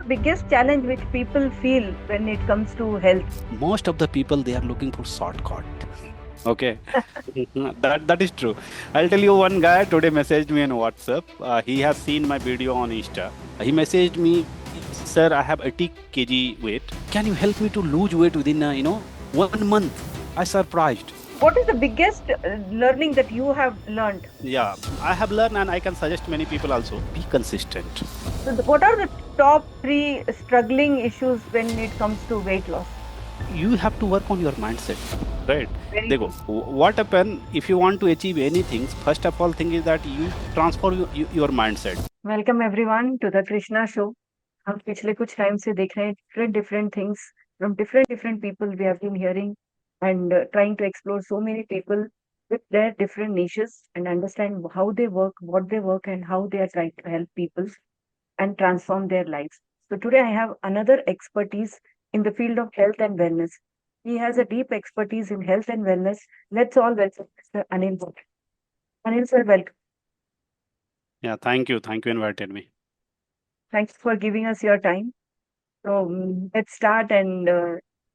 biggest challenge which people feel when it comes to health? Most of the people, they are looking for shortcut. Okay, that is true. I'll tell you, one guy today messaged me on WhatsApp. He has seen my video on Insta. He messaged me, sir, I have 80 kg weight. Can you help me to lose weight within 1 month? I surprised. What is the biggest learning that you have learned? Yeah, I have learned, and I can suggest many people also. Be consistent. So what are the top three struggling issues when it comes to weight loss? You have to work on your mindset, right? Very They go, good. what happen if you want to achieve anything? First of all, thing is that you transform your mindset. Welcome everyone to the Krishna Show. हम पिछले कुछ time से देख रहे हैं different things from different people we have been hearing and trying to explore so many people with their different niches and understand how they work, what they work, and how they are trying to help people and transform their lives. So today I have another expertise in the field of health and wellness. He has a deep expertise in health and wellness. Let's all welcome Mr. Anil Bhatt. Anil sir, welcome. Yeah, thank you invited me. Thanks for giving us your time. So let's start and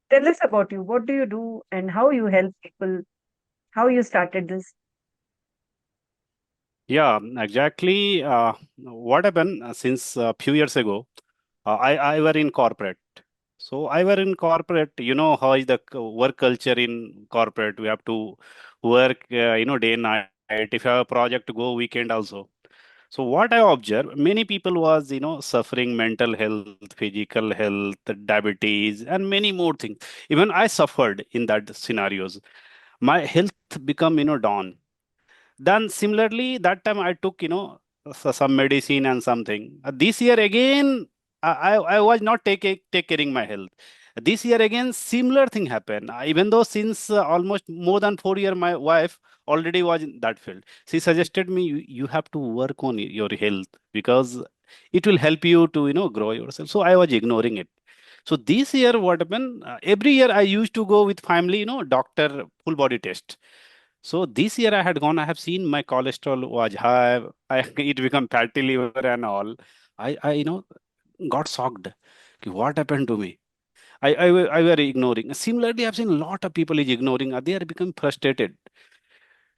tell us about you. What do you do and how you help people? How you started this? Yeah, exactly. What happened since a few years ago? I were in corporate. So I were in corporate. You know how is the work culture in corporate? We have to work, day and night. If you have a project to go weekend also. So what I observe, many people was, suffering mental health, physical health, diabetes, and many more things. Even I suffered in that scenarios. My health become, down. Then similarly, that time I took, some medicine and something. This year again, I was not take caring my health. This year again, similar thing happened. Even though since almost more than 4 years, my wife already was in that field. She suggested me, you have to work on your health because it will help you to, grow yourself. So I was ignoring it. So this year, what happened? Every year I used to go with family, doctor full body test. So this year I had gone, I have seen my cholesterol was high, it become fatty liver and all. I got shocked. Ki, what happened to me? I were ignoring. Similarly, I've seen a lot of people is ignoring. They are becoming frustrated.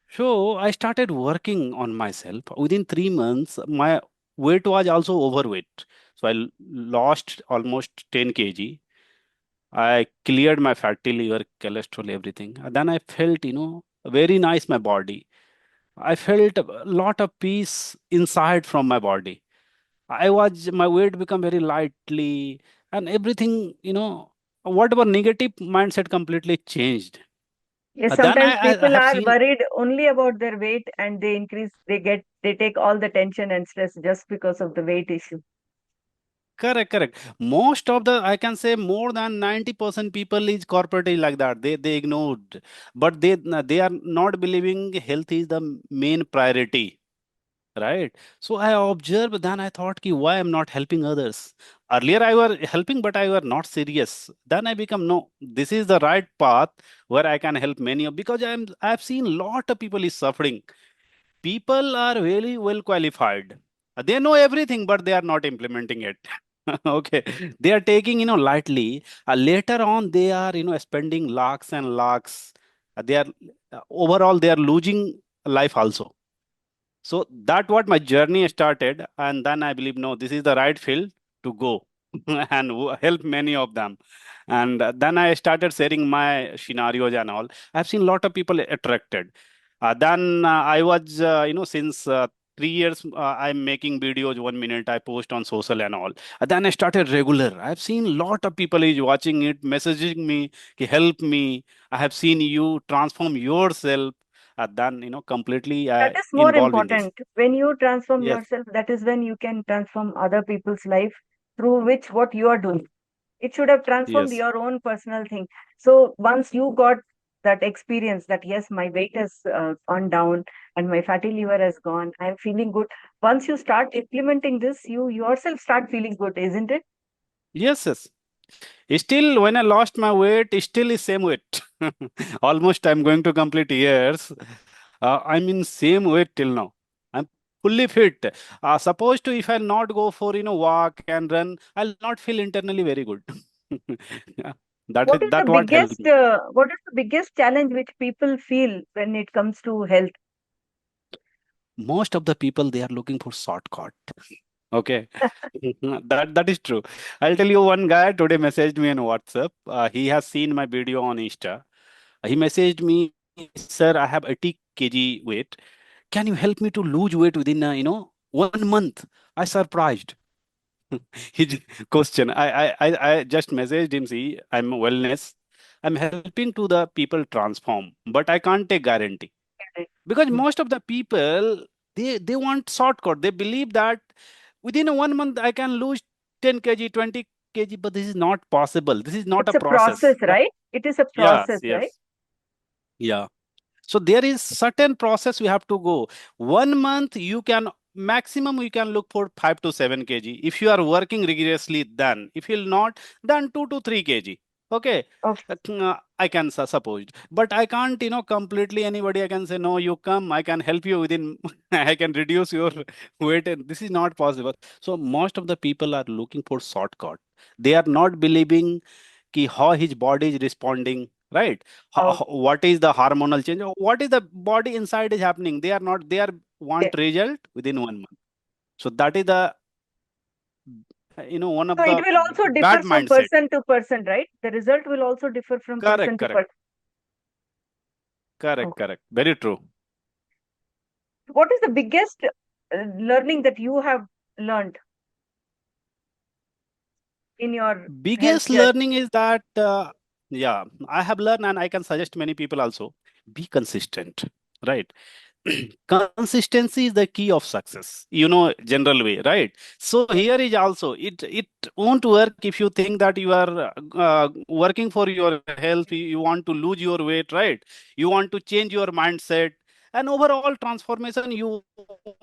So I started working on myself. Within 3 months, my weight was also overweight. So I lost almost 10 kg. I cleared my fatty liver, cholesterol, everything. And then I felt, very nice my body. I felt a lot of peace inside from my body. My weight become very lightly and everything, whatever negative mindset completely changed. Yes, Then sometimes I people have are seen, worried only about their weight and they take all the tension and stress just because of the weight issue. correct. Most of I can say more than 90% people is corporate is like that. They ignored, but they are not believing health is the main priority. Right. So I observed, then I thought, ki, why I'm not helping others? Earlier I were helping, but I were not serious. Then I become, no, this is the right path where I can help many of, because I've seen lot of people is suffering. People are really well qualified. They know everything, but they are not implementing it. Okay. They are taking, lightly. Later on, they are, spending lakhs and lakhs. They are overall, they are losing life also. So that what my journey started, and then I believe no, this is the right field to go and help many of them. And then I started sharing my scenarios and all. I've seen a lot of people attracted. Then I was, since 3 years, I'm making videos 1 minute. I post on social and all. Then I started regular. I've seen a lot of people is watching it, messaging me, "Ki, help me. I have seen you transform yourself." Then completely That is more involved in this. important. When you transform Yes, yourself, that is when you can transform other people's life through which what you are doing. It should have transformed yes, your own personal thing. So once you got that experience that yes, my weight has gone down and my fatty liver has gone, I'm feeling good. Once you start implementing this, you yourself start feeling good, isn't it? yes. Still, when I lost my weight, still is same weight. Almost I'm going to complete years. I'm in same weight till now. I'm fully fit. Suppose to if I'll not go for walk and run, I'll not feel internally very good. Yeah, What is the that what helped me. what is the biggest challenge which people feel when it comes to health? Most of the people, they are looking for shortcut. Okay, that is true. I'll tell you, one guy today messaged me on WhatsApp. He has seen my video on Insta. He messaged me, sir, I have 80 kg weight. Can you help me to lose weight within 1 month? I surprised. His question. I just messaged him. See, I'm wellness. I'm helping to the people transform, but I can't take guarantee because Mm. most of the people, they want shortcut. They believe that within 1 month I can lose 10 kg, 20 kg, but this is not possible. This is not a It's a process. process, right? It is a Yes, process, right? yes, yeah. So there is certain process we have to go. 1 month you can maximum you can look for 5 to 7 kg. If you are working rigorously, then if you'll not, then 2 to 3 kg. Okay. Okay. I can suppose, but I can't, completely anybody. I can say no, you come. I can help you within. I can reduce your weight, and this is not possible. So most of the people are looking for shortcut. They are not believing ki how his body is responding, right? Okay. What is the hormonal change? What is the body inside is happening? They are not, they are want result within 1 month. So that is the, one So of it the will also differ bad from mindset. person to person, right? The result will also differ from Correct, person to correct, person. correct, Okay. correct. Very true. What is the biggest learning that you have learned in your health Biggest journey? learning is that, yeah, I have learned and I can suggest many people also, be consistent, right? Consistency is the key of success, general way, right? So Yes. here is also, it won't work if you think that you are working for your health, you want to lose your weight, right? You want to change your mindset and overall transformation you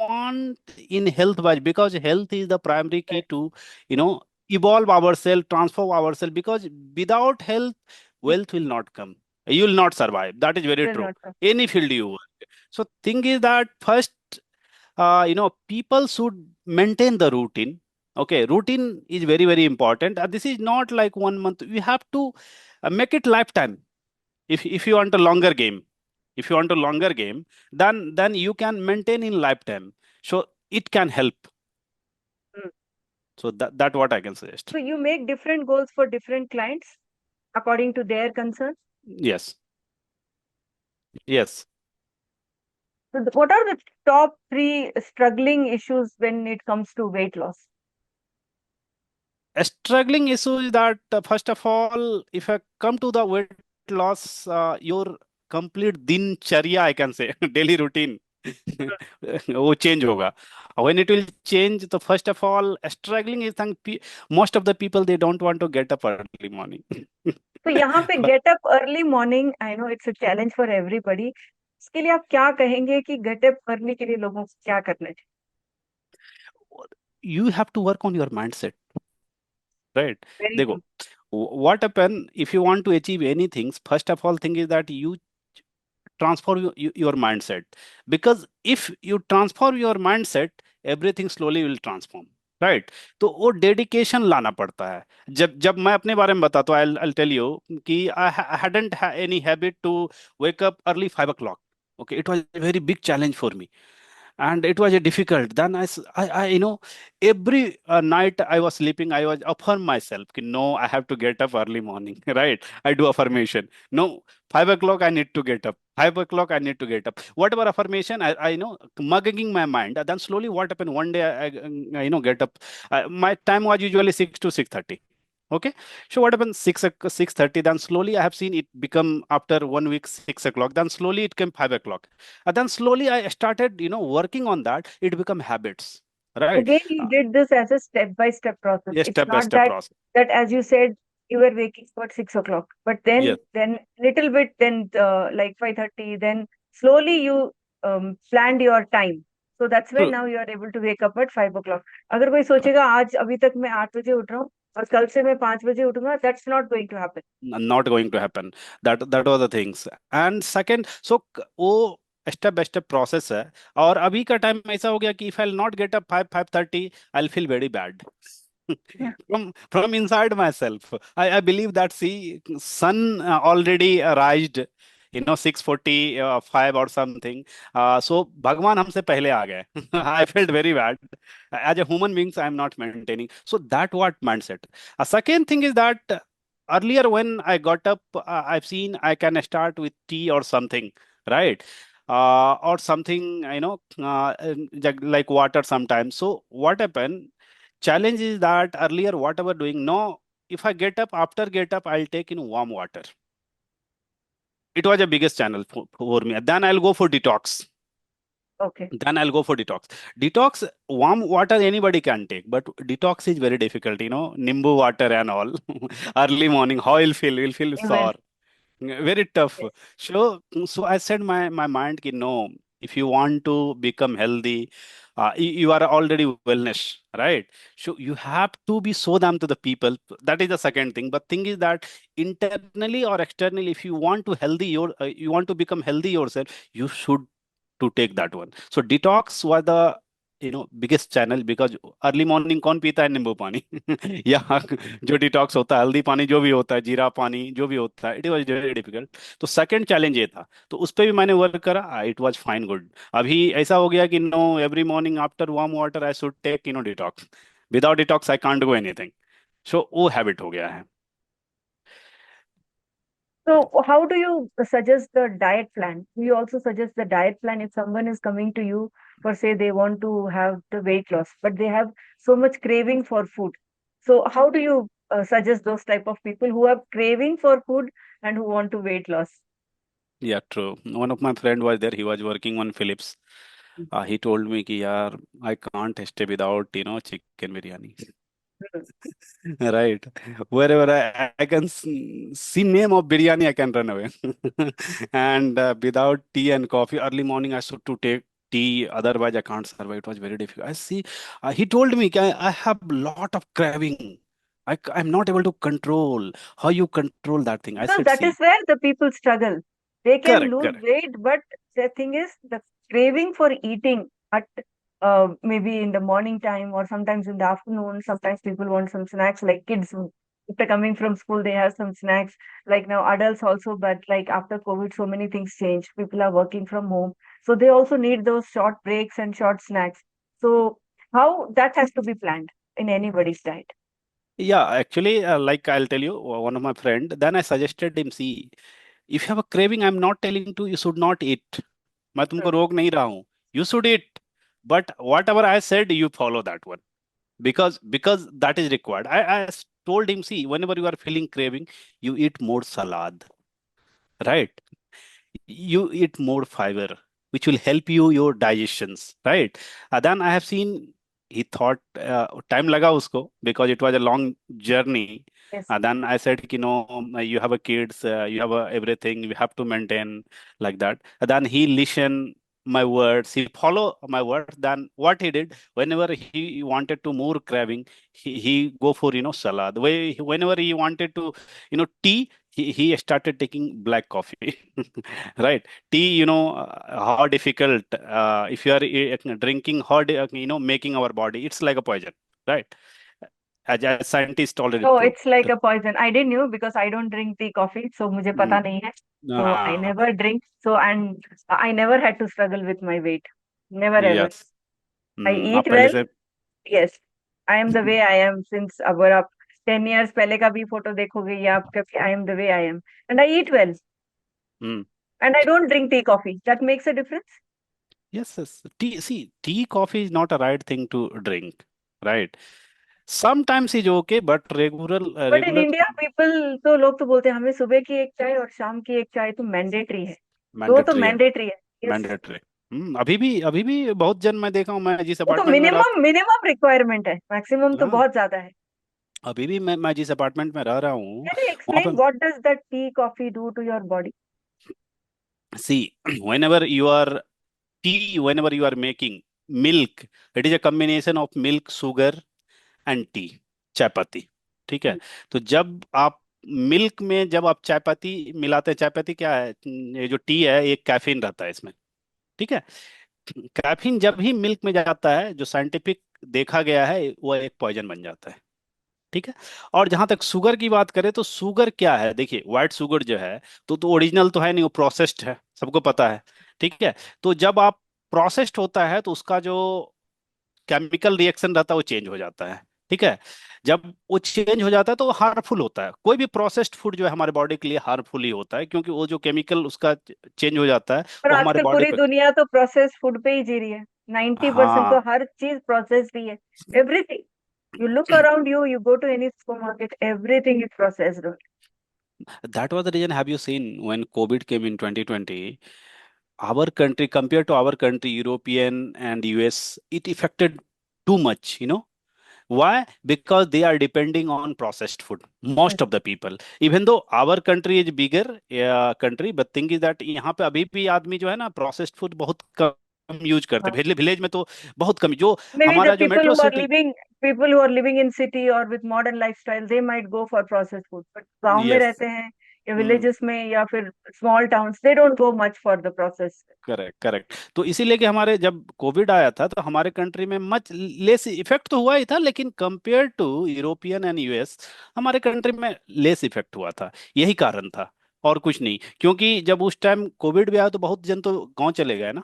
want in health wise, because health is the primary key Right. to, you know evolve ourselves, transform ourselves, because without health, It wealth will not come. You will not survive. That is very will true. not come. Any field you work. So thing is that first, people should maintain the routine. Okay, routine is very, very important. This is not like 1 month. We have to make it lifetime. If you want a longer game, if you want a longer game, then you can maintain in lifetime. So it can help. Mm. So that what I can suggest. So you make different goals for different clients according to their concerns. Yes. Yes. So what are the top three struggling issues when it comes to weight loss? A struggling issue is that, first of all, if I come to the weight loss, your complete dincharya, I can say, daily routine, वो change होगा. When it will change, so first of all, struggling is that most of the people, they don't want to get up early morning. तो यहाँ पे get up early morning, I know it's a challenge for everybody. इसके लिए आप क्या कहेंगे कि get up early के लिए लोगों को क्या करना चाहिए? You have to work on your mindset, right? Very देखो, true. what happen if you want to achieve anything? First of all, thing is that you transform your mindset, because if you transform your mindset, everything slowly will transform, right? तो वो dedication लाना पड़ता है. जब जब मैं अपने बारे में बताता हूँ, I'll tell you कि I hadn't any habit to wake up early 5 o'clock. Okay, it was a very big challenge for me, and it was a difficult. Then every night I was sleeping, I was affirm myself कि no, I have to get up early morning. Right, I do affirmation. No, 5 o'clock I need to get up. 5 o'clock I need to get up. Whatever affirmation, I mugging my mind. Then slowly what happened, one day get up. My time was usually 6 to 6:30. Okay, so what happened, 6:30, then slowly I have seen it become, after 1 week, 6 o'clock, then slowly it came 5 o'clock. And then slowly I started, working on that. It become habits, right? Again, you Uh, did this as a step by step process. a It's step by not step process. that as you said, you were waking up at 6 o'clock, but Yes, then little bit, then like 5:30, then slowly you planned your time. So that's when true. now you are able to wake up at 5 o'clock. अगर कोई सोचेगा आज अभी तक मैं 8 बजे उठ रहा हूँ और कल से मैं 5 बजे उठूंगा, that's not going to happen. Not going to happen. That was the things. And second, so वो स्टेप बाय स्टेप प्रोसेस है। और अभी का टाइम ऐसा हो गया कि if I not get up 5:30, I feel very bad Yeah. from inside myself. I believe that, see, sun already rised, 6:45 or something. So Bhagwan हमसे पहले आ गए. I felt very bad. As a human beings, I am not maintaining. So that what mindset. A second thing is that earlier when I got up, I've seen I can start with tea or something, right? Or something, like water sometimes. So what happened? Challenge is that earlier, whatever doing, no, if I get up, after get up, I'll take in warm water. It was a biggest channel for me. Then I'll go for detox. Okay. Then I'll go for detox. Detox, warm water anybody can take, but detox is very difficult, Nimbu water and all. Early morning, how you'll feel? You'll feel Well, sour. Very tough. yes. So I said my mind ki no, if you want to become healthy, you are already wellness, right? So you have to be so damn to the people. That is the second thing. But thing is that internally or externally, if you want to you want to become healthy yourself, you should to take that one. So detox was the biggest channel because early morning कौन पीता है नींबू पानी या जो detox होता है हल्दी पानी जो भी होता है जीरा पानी जो भी होता है इट वाज वेरी डिफिकल्ट। तो सेकंड चैलेंज ये था तो उस पे भी मैंने वर्क करा इट वाज फाइन गुड। अभी ऐसा हो गया कि no every morning after warm water I should take detox without detox I can't go anything. So वो हैबिट हो गया है। So, how do you suggest the diet plan? Do you also suggest the diet plan if someone is coming to you for, say, they want to have the weight loss, but they have so much craving for food? So, how do you suggest those type of people who have craving for food and who want to weight loss? Yeah, true. One of my friend was there. He was working on Philips. He told me कि यार I can't stay without chicken biryani. Mhm. Right. Wherever I can see name of biryani, I can run away. And without tea and coffee, early morning I should to take tea. Otherwise, I can't survive. It was very difficult. I see. He told me I have lot of craving. I'm not able to control. How you control that thing? I Because said, that is see, where the people struggle. They can correct, lose correct. weight, but the thing is, the craving for eating at maybe in the morning time or sometimes in the afternoon. Sometimes people want some snacks, like kids after coming from school, they have some snacks. Like now, adults also, but like after COVID, so many things change. People are working from home, so they also need those short breaks and short snacks. So, how that has to be planned in anybody's diet. Yeah, actually, like I'll tell you, one of my friend, then I suggested him, see, if you have a craving, I'm not telling you should not eat. मैं तुमको Hmm. रोक नहीं रहा हूँ. You should eat. But whatever I said, you follow that one. Because that is required. I told him, see, whenever you are feeling craving, you eat more salad, right? You eat more fiber, which will help you your digestions, right? Then I have seen he thought time laga usko because it was a long journey. Yes. Then I said, you have a kids, you have a everything, you have to maintain like that. Then he listen my words, he follow my words. Then what he did, whenever he wanted to more craving, he go for salad. Whenever he wanted to tea, he started taking black coffee. Right. Tea, how difficult, if you are drinking hard, making our body, it's like a poison, right? As scientists already Oh, proved. it's like a poison. I didn't know because I don't drink tea, coffee, so मुझे पता Mm. नहीं है. So I Ah, never drink. So and I never had to struggle with my weight. Never ever. yes. I आप eat पहले well. से Yes. I am the way I am since अगर आप 10 years पहले का भी फोटो देखोगे या आप कभी I am the way I am. And I eat well. mm. And I don't drink tea, coffee. That makes a difference. Yes, yes. Tea, see, tea, coffee is not a right thing to drink, right? Sometimes is okay, but But in regular India, people तो लोग तो बोलते हैं हमें सुबह की एक चाय और शाम की एक चाय तो मैंडेटरी है. दो तो मैंडेटरी है, मैंडेटरी है. Yes. मैंडेटरी। अभी भी बहुत जन मैं देखा हूँ, मैं जिस वो तो अपार्टमेंट में रहा मिनिमम मिनिमम रिक्वायरमेंट है. मैक्सिमम तो हाँ बहुत ज्यादा है. अभी भी मैं जिस अपार्टमेंट में रह रहा हूँ Can you वहां explain पे what does that tea coffee do to your body? C whenever you are whenever you are making milk, it is a combination of milk, sugar and tea, चाय पत्ती, ठीक है? तो जब आप मिल्क में जब आप चाय पत्ती मिलाते हैं, चाय पत्ती क्या है, ये जो टी है, एक कैफीन रहता है इसमें, ठीक है। कैफीन जब भी मिल्क में जाता है, जो साइंटिफिक देखा गया है, वो एक पॉइजन बन जाता है। ठीक है। और जहां तक शुगर की बात करें, तो शुगर क्या है, देखिए व्हाइट शुगर जो है, तो ओरिजिनल तो है नहीं, वो प्रोसेस्ड है, सबको पता है। ठीक है। तो जब आप प्रोसेस्ड होता है तो उसका जो केमिकल रिएक्शन रहता है वो चेंज हो जाता है। ठीक है। जब वो चेंज हो जाता है तो वो हार्मफुल होता है। कोई भी प्रोसेस्ड फूड जो है हमारे बॉडी के लिए हार्मफुल ही होता है, क्योंकि वो जो केमिकल उसका चेंज हो जाता है, और वो हमारे आजकल बॉडी पूरी पे। दुनिया तो प्रोसेस फूड पे ही जी रही है। 90% तो हाँ। हर चीज प्रोसेस्ड ही है। Everything you look around you, you go to any supermarket, everything is processed. That was the reason, have you seen when COVID came in 2020, our country compared to our country, European and US, it affected too much, you know. Why? Because they are depending on processed food. Yes. Most of the people, even though our country is bigger country, but thing is that यहाँ पे अभी भी आदमी जो है ना processed food बहुत कम use करते हाँ. हैं। विलेज विलेज में तो बहुत कम, जो Maybe the हमारा जो metro city. people who are living in city or with modern lifestyle, they might go for processed food. But गांव में यस। रहते हैं या villages में या फिर small towns, they don't go much for the process. Correct correct. तो इसीलिए कि हमारे जब कोविड आया था तो हमारे कंट्री में मच लेस इफेक्ट तो हुआ ही था, लेकिन compare to European and US, हमारे कंट्री में लेस इफेक्ट हुआ था। यही कारण था, और कुछ नहीं। क्योंकि जब उस टाइम कोविड भी आया तो बहुत जन तो गांव चले गए ना।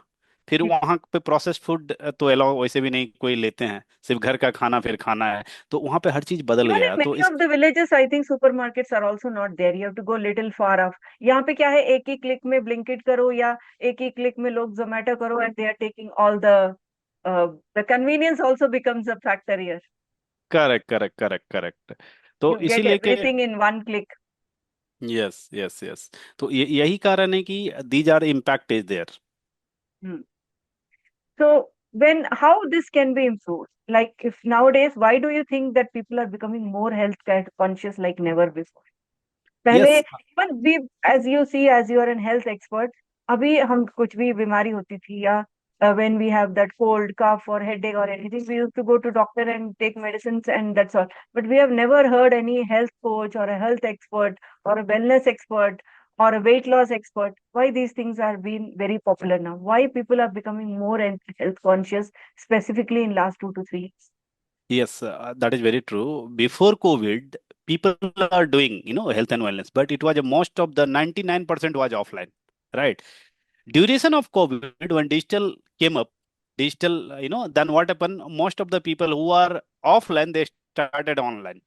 फिर वहां पे प्रोसेस्ड फूड तो अलाउ वैसे भी नहीं कोई लेते हैं, सिर्फ घर का खाना फिर खाना है। तो वहां पे हर चीज बदल Even गया in तो many इस। of the villages, I think supermarkets are also not there. You have to go little far off. यहाँ पे क्या है, एक ही क्लिक में ब्लिंकिट करो या एक ही क्लिक में लोग जोमेटो करो, and they are taking all the convenience also becomes a factor here. Correct correct correct correct. तो You get इसीलिए कि everything in one click. Yes yes yes. तो यही कारण है कि these are impact is there. Hmm. So when how this can be improved? Like if nowadays, why do you think that people are becoming more health conscious like never before? पहले yes. Even we as you see as you are an health expert, अभी हम कुछ भी बीमारी होती थी या when we have that cold cough or headache or anything, we used to go to doctor and take medicines and that's all. But we have never heard any health coach or a health expert or a wellness expert or a weight loss expert. Why these things are being very popular now? Why people are becoming more health conscious, specifically in last 2 to 3 years? Yes, that is very true. Before COVID, people are doing, health and wellness, but it was a most of the 99% was offline, right? Duration of COVID, when digital came up, digital, then what happened? Most of the people who are offline, they started online.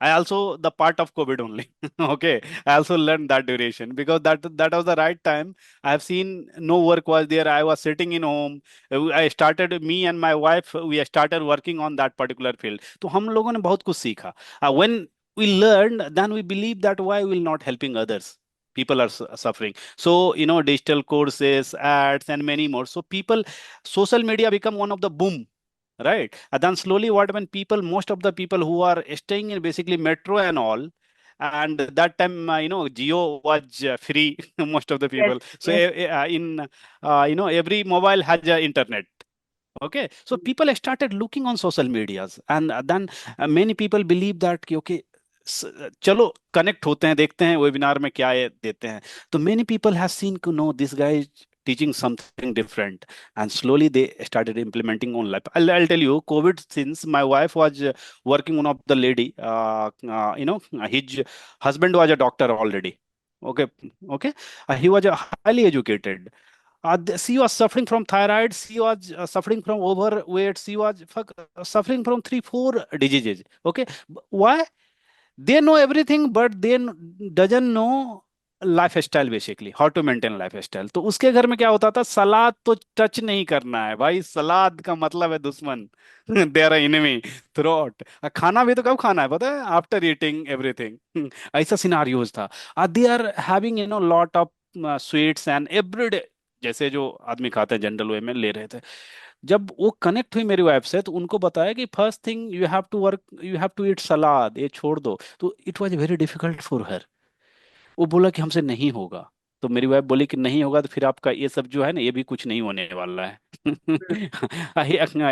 I also the part of COVID only. Okay, I also learned that duration because that was the right time. I have seen no work was there. I was sitting in home. I started me and my wife. We started working on that particular field. तो हम लोगों ने बहुत कुछ सीखा. When we learned, then we believe that why we will not helping others. People are suffering. So digital courses, ads, and many more. So people, social media become one of the boom, right? And then slowly what when people, most of the people who are staying in basically metro and all, and that time Geo was free most of the Yes, people. So yes. in every mobile has internet. Okay, so people started looking on social medias, and then many people believe that कि okay, चलो connect होते हैं, देखते हैं webinar में क्या है देते हैं. तो many people have seen to know this guy is teaching something different, and slowly they started implementing on life. I'll tell you, COVID, since my wife was working, one of the lady, his husband was a doctor already. Okay, okay, he was highly educated. She was suffering from thyroid. She was suffering from overweight. She was suffering from three, four diseases. Okay, why? They know everything, but they doesn't know life style, basically how to maintain life style. तो उसके घर में क्या होता था, सलाद तो touch नहीं करना है भाई, सलाद का मतलब है दुश्मन. They are enemy throughout. खाना भी तो कब खाना है पता है, आफ्टर ईटिंग एवरीथिंग. ऐसा सिनारियोज था. They are having lot of sweets and everyday, जैसे जो आदमी खाते हैं जनरल वे में ले रहे थे. जब वो कनेक्ट हुई मेरी वाइफ से, तो उनको बताया कि first thing you have to work, you have to eat salad, ये छोड़ दो. तो it was very difficult for her. वो बोला कि हमसे नहीं होगा. तो मेरी वाइफ बोली कि नहीं होगा तो फिर आपका ये सब जो है ना, ये भी कुछ नहीं होने वाला है.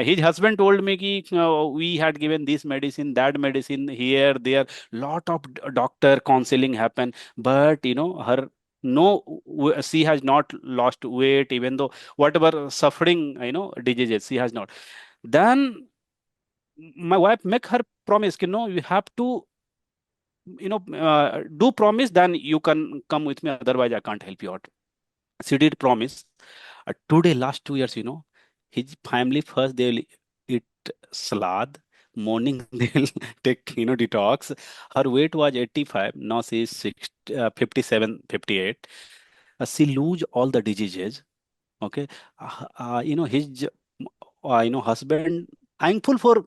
His husband told me कि we had given this medicine, that medicine, here there, lot of doctor counseling happen, but her No, she has not lost weight, even though whatever suffering, diseases, she has not. Then my wife make her promise, no, you have to, do promise, then you can come with me, otherwise I can't help you out. She did promise. Today, last 2 years, his family first they'll eat salad. Morning they'll take, detox. Her weight was 85. Now she is 57, 58. She lose all the diseases. Okay. His, husband, thankful for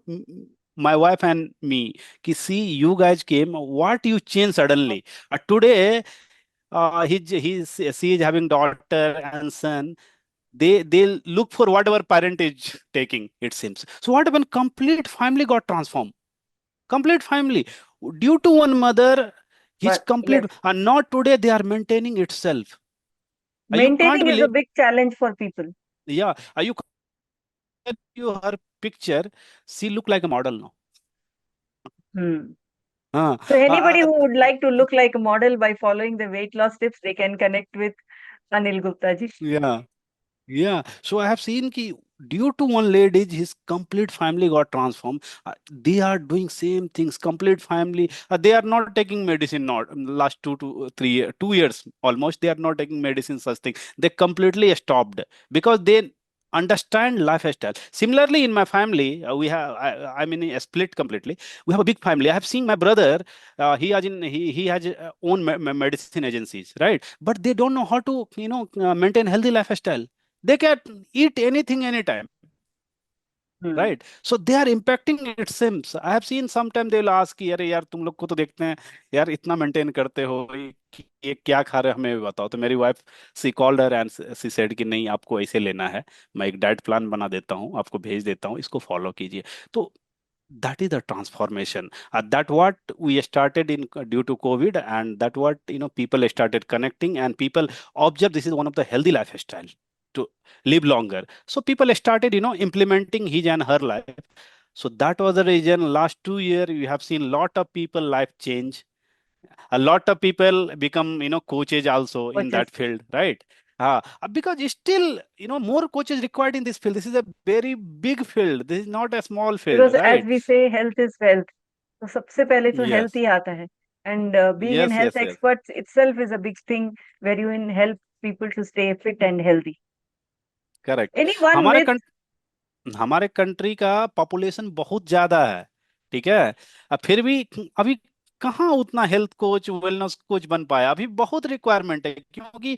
my wife and me. Ki see, you guys came. What you changed suddenly? Today, she is having daughter and son. They'll look for whatever parent is taking, it seems. So what happened? Complete family got transformed. Complete family. Due to one mother, his But complete, yes, and not today they are maintaining itself. You can't maintaining is a believe. big challenge for people. Yeah. You her picture, she look like a model now. Hmm. Uh, So anybody uh, who would like to look like a model by following the weight loss tips, they can connect with Anil Gupta ji. yeah. Yeah, so I have seen ki due to one lady, his complete family got transformed. They are doing same things. Complete family. They are not taking medicine. Not last 2 to 3 2 years almost. They are not taking medicine. Such thing. They completely stopped because they understand lifestyle. Similarly, in my family, we have. I'm in a split completely. We have a big family. I have seen my brother. He has own medicine agencies, right? But they don't know how to maintain healthy lifestyle. They can eat anything anytime, Hmm. right? So they are impacting it seems. I have seen sometime they will ask कि अरे यार तुम लोग को तो देखते हैं यार इतना मेंटेन करते हो ये क्या खा रहे हो हमें भी बताओ तो मेरी wife she called her and she said कि नहीं आपको ऐसे लेना है मैं एक डाइट प्लान बना देता हूँ आपको भेज देता हूँ इसको फॉलो कीजिए तो that is the transformation that what we started in due to covid and that what people started connecting and people observe this is one of the healthy lifestyle to live longer so people started implementing his and her life so that was the reason last 2 years we have seen lot of people life change a lot of people become coaches also in Coaches. that field right because it's still more coaches required in this field this is a very big field this is not a small field Because as right we say, health is wealth. तो सबसे पहले तो health yes ही आता है. And being an yes health yes yes expert itself is a big thing where you can help people to stay fit and healthy. Correct Any one हमारे myth? हमारे country का population बहुत ज्यादा है ठीक है फिर भी अभी कहाँ उतना हेल्थ कोच वेलनेस कोच बन पाया अभी बहुत रिक्वायरमेंट है क्योंकि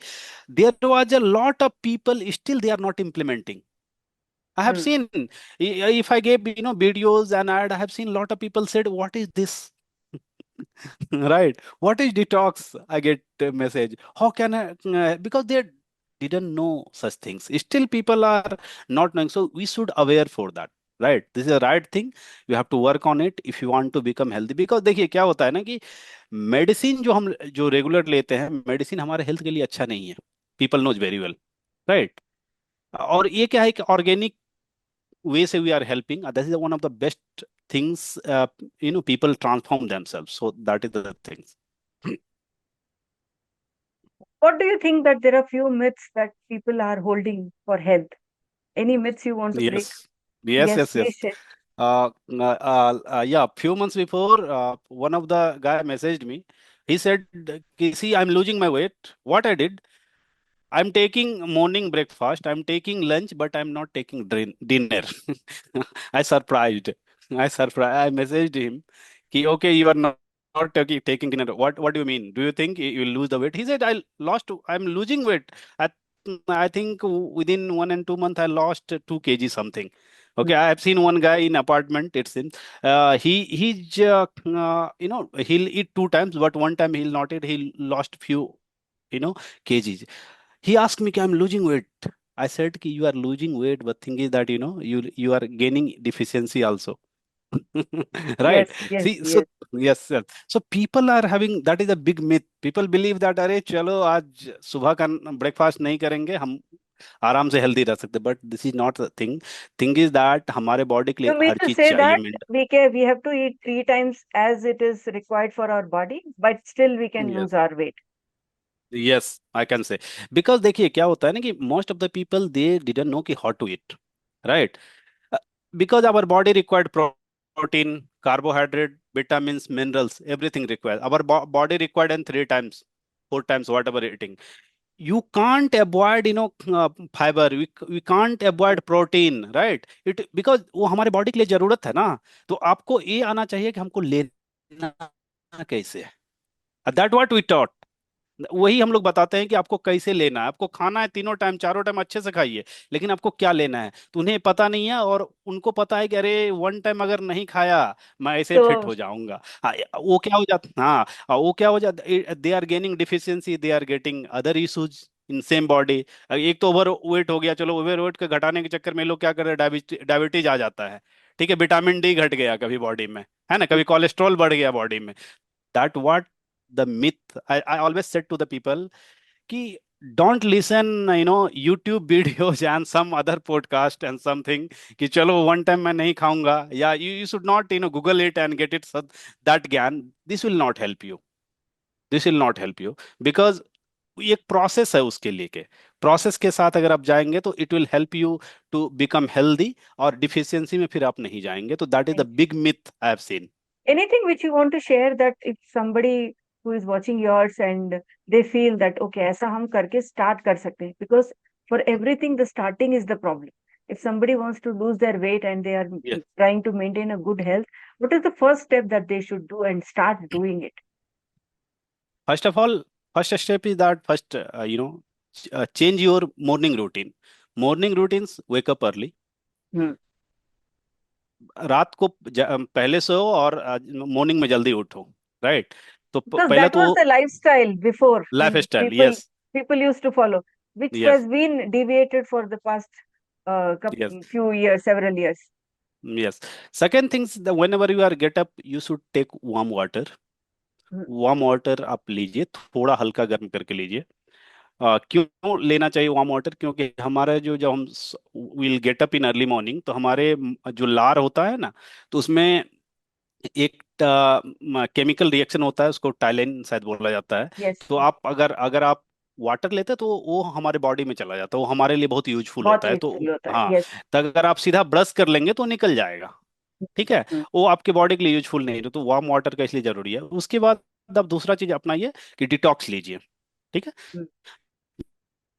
there was a lot of people still they are not implementing I have Hmm. seen if I gave videos and I have seen lot of people said what is this right what is detox I get a message how can I because they didn't know such things still people are not knowing so we should aware for that right this is the right thing you have to work on it if you want to become healthy because देखिए क्या होता है ना कि medicine जो हम जो regular लेते हैं मेडिसिन हमारे हेल्थ के लिए अच्छा नहीं है people knows very well right और ये क्या है कि ऑर्गेनिक वे से we are helping that is one of the best things people transform themselves so that is the things What do you think that there are few myths that people are holding for health? Any myths you want to break? yes yes Yes, yes please yes share. yeah few months before one of the guy messaged me he said see I'm losing my weight what I did I'm taking morning breakfast I'm taking lunch but I'm not taking dinner I surprised I messaged him okay you are not taking dinner what do you mean do you think you will lose the weight he said I'm losing weight I, I think within 1 and 2 months I lost 2 kg something okay I have seen one guy in apartment it seems he's he'll eat 2 times but one time he'll not eat he'll lost few kgs he asked me, I'm losing weight. I said, ki, you are losing weight, but thing is that, you are gaining deficiency also. Right. Yes, yes, See, so, yes. yes, sir. So people are having, that is a big myth. People believe that, अरे चलो आज सुबह का breakfast नहीं करेंगे हम आराम से हेल्दी रह सकते but this is not the thing thing is that हमारे बॉडी के लिए You mean हर to चीज say चाहिए that we have to eat 3 times as it is required for our body, but still we can yes lose our weight. Yes, I can say, because देखिए क्या होता है ना कि most of the people they didn't know कि how to eat, right? Because our body required protein, carbohydrate, vitamins, minerals, everything required. Our body required in three times, four times, whatever eating. You can't avoid, fiber. We can't avoid protein, right? It because वो हमारे body के लिए जरूरत है ना। तो आपको ये आना चाहिए कि हमको लेना कैसे है। That what we taught. वही हम लोग बताते हैं कि आपको कैसे लेना है, आपको खाना है तीनों टाइम चारों टाइम अच्छे से खाइए, लेकिन आपको क्या लेना है तो उन्हें पता नहीं है। और उनको पता है कि अरे वन टाइम अगर नहीं खाया मैं ऐसे फिट So, हो जाऊंगा। हाँ, वो क्या हो जाता, हाँ, वो क्या हो जाता, they are gaining deficiency, they are getting other issues in same body. एक तो ओवर वेट हो गया, चलो ओवर वेट के घटाने के चक्कर में लोग क्या कर रहे हैं, डायबिटीज आ जाता है। ठीक है, विटामिन डी घट गया कभी बॉडी में, है ना, कभी कोलेस्ट्रॉल बढ़ गया बॉडी में। that what the myth I always said to the people कि don't listen, YouTube videos and some other podcast and something कि चलो one time मैं नहीं खाऊंगा, या you should not Google it and get it that ज्ञान। this will not help you, this will not help you because ये एक process है उसके लिए के प्रोसेस के साथ अगर आप जाएंगे तो it will help you to become healthy, और डिफिशियंसी में फिर आप नहीं जाएंगे। तो that is the big myth I have seen. anything which you want to share that if somebody who is watching yours and they feel that okay ऐसा हम करके start कर सकते हैं, because for everything the starting is the problem. If somebody wants to lose their weight and they are trying to maintain a good health, what is the first step that they should do and start doing it? First of all, first step is that first, change your morning routine. Morning routines, wake up early. Hmm. रात को पहले सो और morning में जल्दी उठो, right? तो Because पहला that was तो the lifestyle before life style, people yes, people used to follow, which yes, has been deviated for the past yes, few years, several years. Yes. Second things, whenever you are get up you should take warm water। Hmm. Warm water आप लीजिए, थोड़ा हल्का गर्म करके लीजिए। क्यों लेना चाहिए वार्म वाटर? क्योंकि हमारा जो जब हम will get up in early morning तो हमारे जो लार होता है ना, तो उसमें एक केमिकल रिएक्शन होता है, उसको टाइलिन शायद बोला जाता है। Yes, तो आप अगर अगर आप वाटर लेते हैं तो वो हमारे बॉडी में चला जाता है, वो हमारे लिए बहुत यूजफुल बहुत होता है। तो यूजफुल होता है, हाँ, यस। तो अगर आप सीधा ब्रश कर लेंगे तो निकल जाएगा। ठीक है, वो आपके बॉडी के लिए यूजफुल नहीं है, तो वार्म वाटर का इसलिए जरूरी है। उसके बाद आप दूसरा चीज अपनाइए कि डिटॉक्स लीजिए। ठीक है,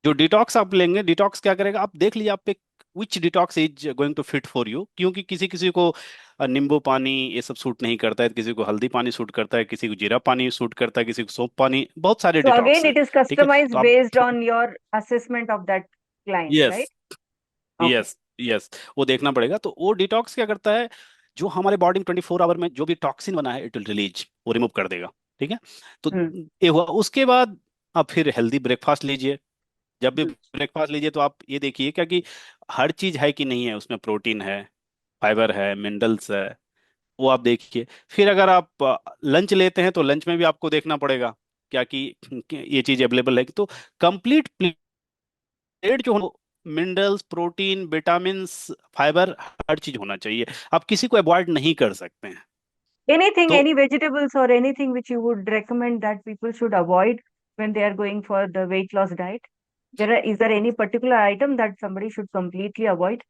जो डिटॉक्स आप लेंगे, डिटॉक्स क्या करेगा आप देख लीजिए, आप पे which detox is going to fit for you. क्योंकि किसी किसी को नींबू पानी ये सब सूट नहीं करता है, किसी को हल्दी पानी सूट करता है, किसी को जीरा पानी सूट करता है, किसी को सोप पानी, बहुत सारे So again, डिटॉक्स हैं। it is ठीक है, customized तो आप, based on your assessment of that client, yes, right? Okay. Yes, yes, वो देखना पड़ेगा। तो वो डिटॉक्स क्या करता है, जो हमारे बॉडी में 24 आवर में जो भी टॉक्सिन बना है इट विल रिलीज, वो रिमूव कर देगा। ठीक है, तो Hmm. ये हुआ। उसके बाद आप फिर हेल्दी ब्रेकफास्ट लीजिए। जब भी Hmm. ब्रेकफास्ट लीजिए तो आप ये देखिए क्या कि हर चीज है कि नहीं है, उसमें प्रोटीन है, फाइबर है, मिनरल्स है, वो आप देखिए। फिर अगर आप लंच लेते हैं तो लंच में भी आपको देखना पड़ेगा क्या कि ये चीज अवेलेबल है तो कंप्लीट प्लेट जो मिनरल्स, प्रोटीन, विटामिन, फाइबर, हर चीज होना चाहिए। आप किसी को अवॉइड नहीं कर सकते हैं। Anything, तो any vegetables or anything which you would recommend that people should avoid when they are going for the weight loss diet? Is there any particular item that somebody should completely avoid?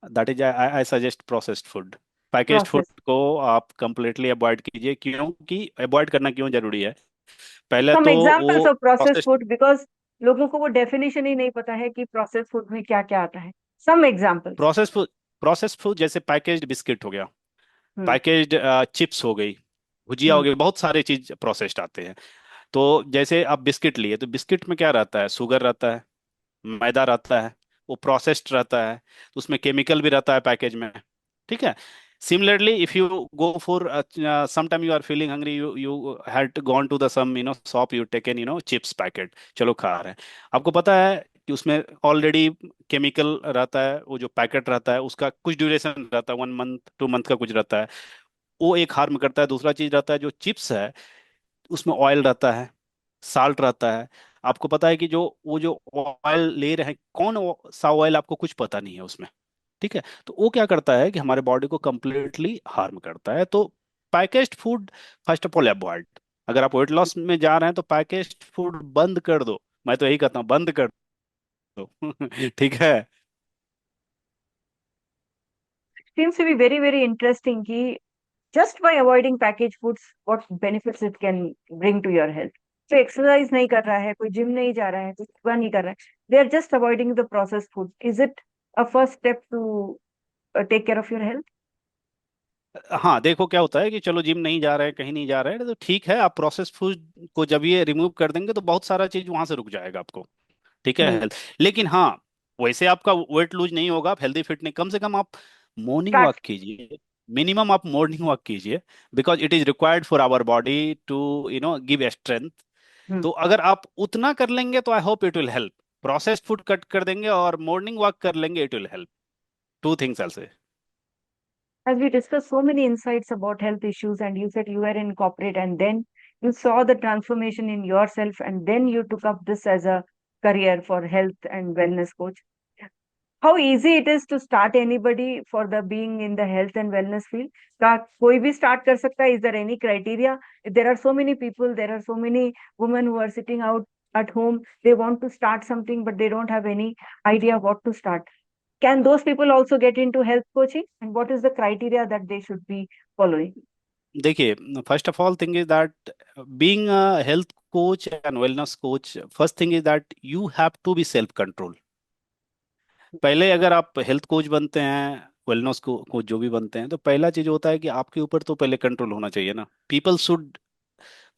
That is I suggest processed food. Packaged food Process. को आप completely avoid कीजिए। क्योंकि avoid करना क्यों जरूरी है? पहले Some तो वो examples of processed process, food, because लोगों को वो डेफिनेशन ही नहीं पता है कि प्रोसेस फूड में क्या क्या आता है. Some examples. प्रोसेस फूड जैसे पैकेज्ड बिस्किट हो गया, Hmm. पैकेज्ड चिप्स हो गई, भुजिया हो Hmm. गई, बहुत सारे चीज प्रोसेस्ड आते हैं। तो जैसे आप बिस्किट लिए तो बिस्किट में क्या रहता है, शुगर रहता है, मैदा रहता है, वो प्रोसेस्ड रहता है, तो उसमें केमिकल भी रहता है पैकेज में। ठीक है, similarly if you go for sometime you are feeling hungry, you had gone to the some shop, you taken chips packet, चलो खा रहे हैं, आपको पता है कि उसमें ऑलरेडी केमिकल रहता है। वो जो पैकेट रहता है उसका कुछ ड्यूरेशन रहता है, 1 मंथ 2 मंथ का कुछ रहता है, वो एक हार्म करता है। दूसरा चीज रहता है जो चिप्स है, उसमें ऑयल रहता है, साल्ट रहता है। आपको पता है कि जो वो जो ऑयल ले रहे हैं कौन सा ऑयल, आपको कुछ पता नहीं है उसमें। ठीक है, तो वो क्या करता है कि हमारे बॉडी को कंप्लीटली हार्म करता है। तो packaged food first of all avoid. अगर आप वेट लॉस में जा रहे हैं तो पैकेज्ड फूड बंद कर दो। मैं तो यही कहता हूँ, बंद कर दो। ठीक है। Seems to be very, very interesting कि just by avoiding packaged foods, what benefits it can bring to your health. So exercise नहीं कर रहा है, कोई जिम नहीं जा रहा है, कोई योगा नहीं कर रहा है, they are just avoiding the processed food. Is it a first step to take care of your health? हाँ, देखो क्या होता है कि चलो जिम नहीं जा रहे हैं, कहीं नहीं जा रहे हैं, तो ठीक है, आप प्रोसेस फूड को जब ये रिमूव कर देंगे तो बहुत सारा चीज वहां से रुक जाएगा आपको। ठीक है, Hmm. हेल्थ। लेकिन हाँ, वैसे आपका वेट लूज नहीं होगा, आप हेल्दी फिट नहीं, कम से कम आप मॉर्निंग Start. वॉक कीजिए। मिनिमम आप मॉर्निंग वॉक कीजिए, because it is required for our body to give strength. Hmm. तो अगर आप उतना कर लेंगे तो I hope it will help. Processed food cut कर देंगे और मॉर्निंग वॉक कर लेंगे, it will help. Two things also. As we discussed so many insights about health issues, and you said you were in corporate and then you saw the transformation in yourself, and then you took up this as a career for health and wellness coach. How easy it is to start anybody for the being in the health and wellness field? का कोई भी start कर सकता है? Is there any criteria? There are so many people, there are so many women who are sitting out at home. They want to start something, but they don't have any idea what to start. Can those people also get into health coaching? And what is the criteria that they should be following? देखिए, first of all thing is that being a health coach and wellness coach, first thing is that you have to be self control. पहले अगर आप health coach बनते हैं, wellness को जो भी बनते हैं, तो पहला चीज होता है कि आपके ऊपर तो पहले कंट्रोल होना चाहिए ना। People should,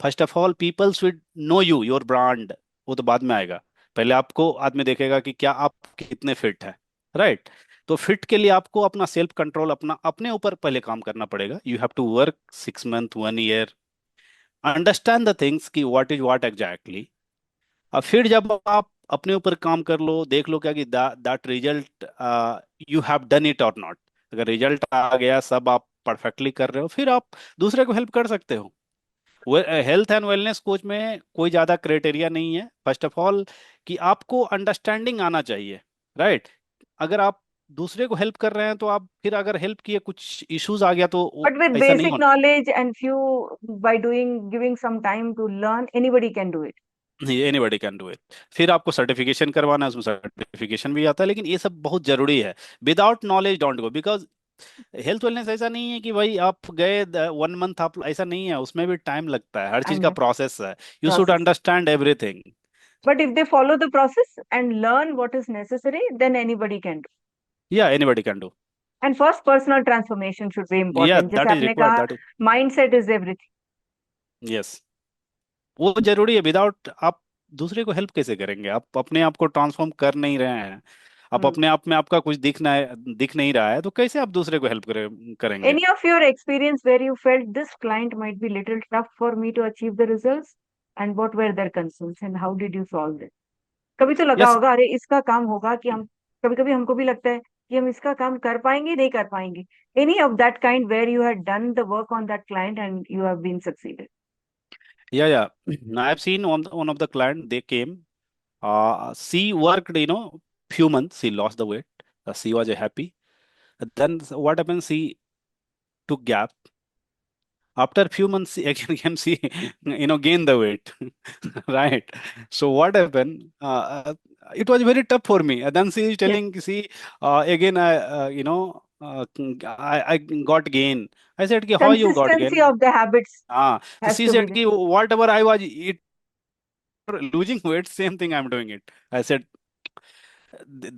first of all people should know you, your brand. वो तो बाद में आएगा। पहले आपको आदमी देखेगा कि क्या आप कितने फिट हैं, राइट। तो फिट के लिए आपको अपना सेल्फ कंट्रोल, अपना अपने ऊपर पहले काम करना पड़ेगा। You have to work 6 month, 1 year, understand the things कि व्हाट इज व्हाट एग्जैक्टली। अब फिर जब आप अपने ऊपर काम कर लो, देख लो क्या कि that result you have done it और नॉट। अगर रिजल्ट आ गया, सब आप परफेक्टली कर रहे हो, फिर आप दूसरे को हेल्प कर सकते हो। हेल्थ एंड वेलनेस कोच में कोई ज्यादा क्राइटेरिया नहीं है। फर्स्ट ऑफ ऑल कि आपको अंडरस्टैंडिंग आना चाहिए, राइट। अगर आप दूसरे को हेल्प कर रहे हैं तो आप फिर अगर हेल्प किए, कुछ इश्यूज आ गया तो But with ऐसा नहीं basic होना। knowledge and few by doing giving some time to learn, anybody can do it. Anybody can do it. फिर आपको सर्टिफिकेशन करवाना है, उसमें सर्टिफिकेशन भी आता है, लेकिन ये सब बहुत जरूरी है। Without knowledge don't go, because health wellness ऐसा नहीं है कि भाई आप गए 1 मंथ, आप ऐसा नहीं है, उसमें भी टाइम लगता है, हर चीज का And प्रोसेस है। You should process. Understand everything. But if they follow the process and learn what is necessary, then anybody can do. या anybody can do. And first, personal transformation should be या important. जैसे that is आपने required, कहा, that. mindset is everything. Yes, वो जरूरी है। Without आप दूसरे को हेल्प कैसे करेंगे? आप अपने आप को ट्रांसफॉर्म कर नहीं रहे हैं, आप Hmm. अपने आप में आपका कुछ दिख नहीं रहा है, तो कैसे आप दूसरे को हेल्प करेंगे? Any of your experience where you felt this client might be little tough for me to achieve the results, and what were their concerns and how did you solve it? कभी तो लगा yes. होगा अरे इसका काम होगा कि हम, कभी कभी हमको भी लगता है कि हम इसका काम कर पाएंगे नहीं कर पाएंगे. Any of that kind where you had done the work on that client and you have been succeeded? Yeah. I have seen one of the client, they came. She worked, few months. She lost the weight. She was happy. Then what happened? She took gap. After few months, she again she gained the weight, right? So what happened? It was very tough for me. And then she is Yes. telling, see, again I got gain. I said, "Ki, how you got Consistency gain?" of the habits So has she to be said, there. "Ki, whatever I was losing weight, same thing I'm doing it." I said,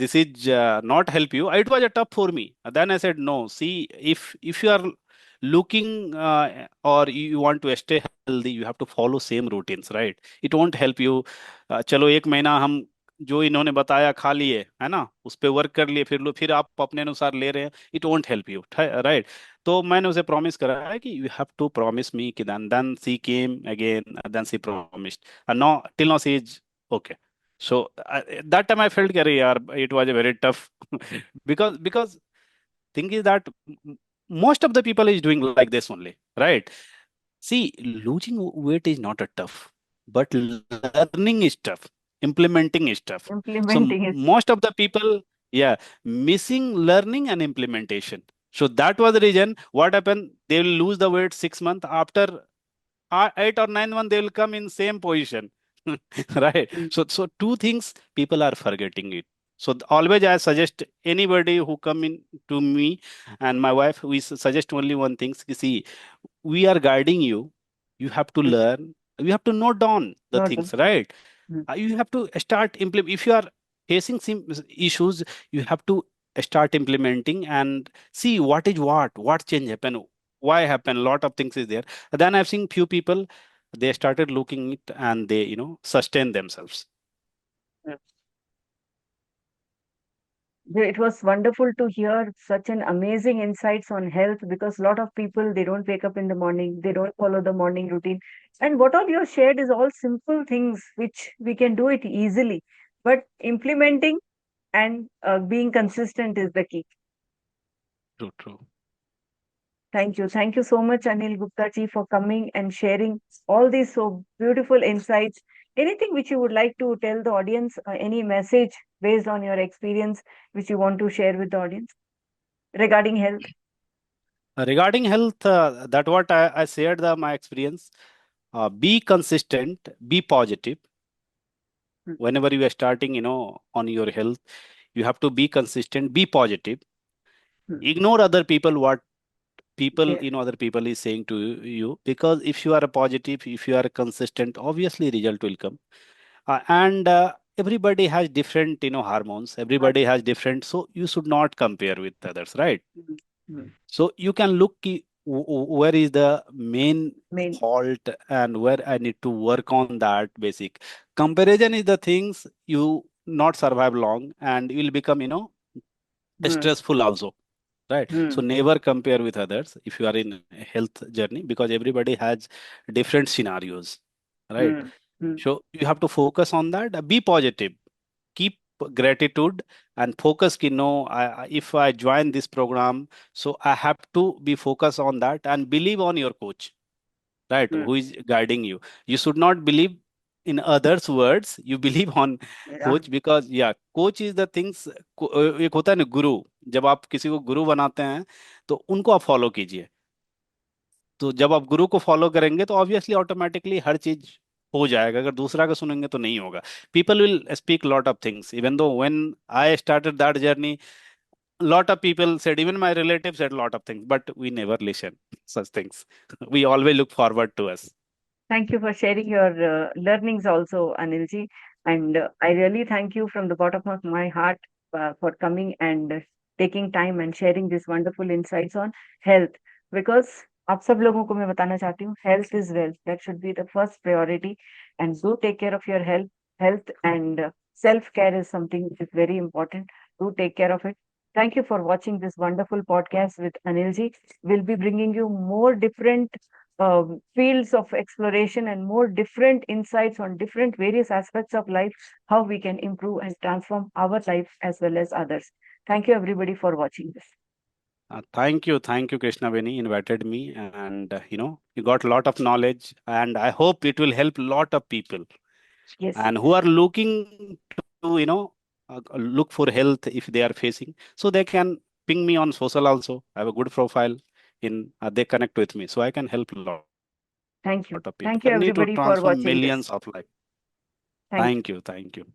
this is not help you. It was a tough for me. Then I said, no, see, if you are looking or you want to stay healthy, you have to follow same routines, right? It won't help you। चलो 1 महीना हम जो इन्होंने बताया खा लिए, है ना, उस पे वर्क कर लिए, फिर आप अपने अनुसार ले रहे हैं, it won't help you, right. तो मैंने उसे प्रॉमिस करा है कि you have to promise me कि then she came again, then she promised, no till no she is okay. So that time I felt, "Arey yaar, it was a very tough," because thing is that most of the people is doing like this only, right? See, losing weight is not a tough, but learning is tough. Implementing is tough. So Implementing it. most of the people, yeah, missing learning and implementation. So that was the reason. What happened? They will lose the weight 6 months after. eight or nine months, they will come in same position. Right. Mm. So two things people are forgetting it. So always I suggest anybody who come in to me and my wife, we suggest only one thing. See, we are guiding you. You have to Mm. learn. You have to note down the Not things, right? mm. You have to start implement. If you are facing some issues, you have to start implementing and see what change happen, why happen. A lot of things is there. Then I've seen few people, they started looking it and they sustain themselves. Mm. It was wonderful to hear such an amazing insights on health because a lot of people they don't wake up in the morning, they don't follow the morning routine. And what all you shared is all simple things which we can do it easily. But implementing and being consistent is the key. True, true. Thank you. Thank you so much, Anil Gupta ji, for coming and sharing all these so beautiful insights. Anything which you would like to tell the audience, any message based on your experience which you want to share with the audience regarding health? Regarding health, that what I shared my experience. Be consistent, be positive. Mm. Whenever you are starting, on your health, you have to be consistent, be positive. Mm. Ignore other people, what people, Yeah. other people is saying to you, because if you are a positive, if you are consistent, obviously result will come. And everybody has different, hormones. Everybody has different, so you should not compare with others, right? Mm. Mm. So you can look where is the main Main. fault and where I need to work on that basic. Comparison is the things you not survive long and you will become, Mm. stressful also. Right. So Mm. never compare with others if you are in a health journey, because everybody has different scenarios. Right. Mm. Mm. So you have to focus on that. Be positive. Keep gratitude and focus. If I join this program, so I have to be focused on that and believe on your coach, right? Mm. Who is guiding you. You should not believe in others' words. You believe on Yeah. coach, because yeah, coach is the things. एक होता है ना गुरु, जब आप किसी को गुरु बनाते हैं तो उनको आप फॉलो कीजिए। तो जब आप गुरु को फॉलो करेंगे तो ऑब्वियसली ऑटोमेटिकली हर चीज हो जाएगा। अगर दूसरा का सुनेंगे तो नहीं होगा। People will speak lot of things, even though when I started that journey, lot of people said, even my relatives said a lot of things, but we never listen such things. We always look forward to us. Thank you for sharing your learnings also, Anilji. And I really thank you from the bottom of my heart for coming and taking time and sharing these wonderful insights on health. Because आप सब लोगों को मैं बताना चाहती हूँ, health is wealth. That should be the first priority. And do take care of your health. Health and self-care is something which is very important. Do take care of it. Thank you for watching this wonderful podcast with Anilji. We'll be bringing you more different fields of exploration and more different insights on different various aspects of life, how we can improve and transform our life as well as others. Thank you, everybody, for watching this. Thank you, Krishna Beni invited me, and you got a lot of knowledge, and I hope it will help a lot of people, Yes, and who are looking to look for health if they are facing, so they can ping me on social also. I have a good profile in they connect with me, so I can help a lot of people. thank you. Journey to Thank you, transform everybody, for millions of watching life. this. Thank you. Thank you. Thank you.